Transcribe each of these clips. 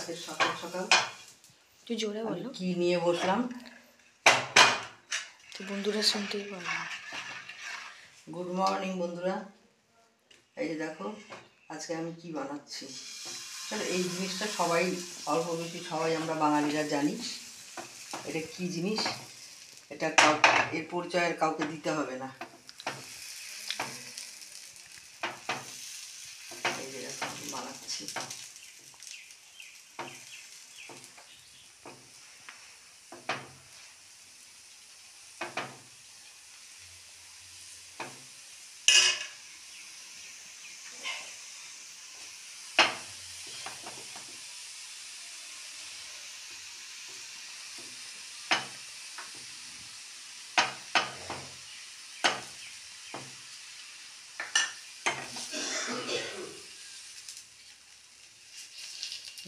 আজকে সকাল সকাল তুই জোরে বলো কি নিয়ে বসলাম, তো বন্ধুরা শুনতেই পারবে। গুড মর্নিং বন্ধুরা। এই যে দেখো আজকে আমি কি বানাচ্ছি। চলো এই জিনিসটা সবাই অল্প বেশি সবাই আমরা বাঙালিরা জানি এটা কি জিনিস। এটা এর পরিচয় আর কাউকে দিতে হবে না। এই যে দেখো আমি বানাচ্ছি।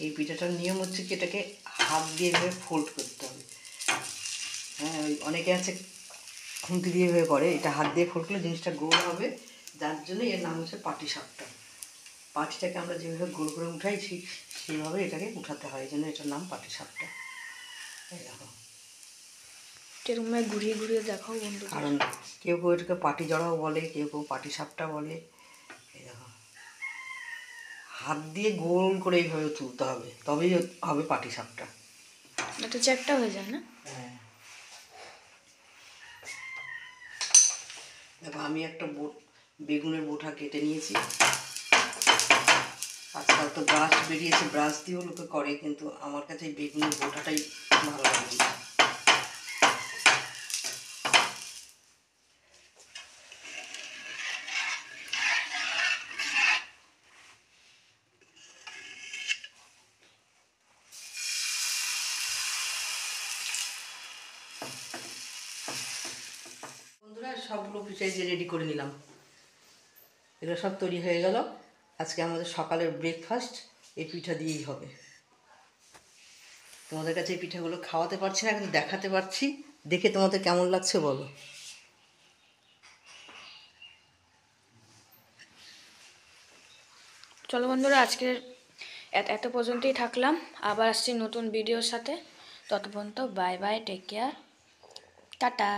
এই পিঠাটার নিয়ম হচ্ছে কি এটাকে হাত দিয়ে এভাবে ফোল্ড করতে হবে। হ্যাঁ, ওই অনেকে আছে খুন্তি দিয়ে এভাবে করে, এটা হাত দিয়ে ফোল্ড করলে জিনিসটা গোল হবে, যার জন্য এর নাম হচ্ছে পাটিসাপটা। পাটিটাকে আমরা যেভাবে গোল করে উঠাই ঠিক সেইভাবে এটাকে উঠাতে হয়, এই জন্য এটার নাম পাটিসাপটা। এই দেখো এরকম ঘুরিয়ে ঘুরিয়ে দেখাও বন্ধু। কারণ কেউ কেউ এটাকে পাটি জড়াও বলে, কেউ কেউ পাটিসাপটা বলে। এই দেখো হাত দিয়ে গোল করে এইভাবে তুলতে হবে, তবেই হবে পাটিসাপটা। এটা চ্যাপটা হয়ে যায় না? হ্যাঁ দেখো আমি একটা বেগুনের বোঁটা কেটে নিয়েছি। আজকাল তো ব্রাশ বেরিয়েছে, ব্রাশ দিয়েও লোকে করে, কিন্তু আমার কাছে এই বেগুনের বোঁটাটাই ভালো লাগে। বন্ধুরা সবগুলো পিঠে যে রেডি করে নিলাম, এগুলো সব তৈরি হয়ে গেল। আজকে আমাদের সকালের ব্রেকফাস্ট এই পিঠা দিয়েই হবে। তোমাদের কাছে এই পিঠাগুলো খাওয়াতে পারছি না, কিন্তু দেখাতে পারছি। দেখে তোমাদের কেমন লাগছে বলো। চলো বন্ধুরা, আজকের এত পর্যন্তই থাকলাম। আবার আসছি নতুন ভিডিওর সাথে। ততক্ষণ তো bye bye, take care, tata.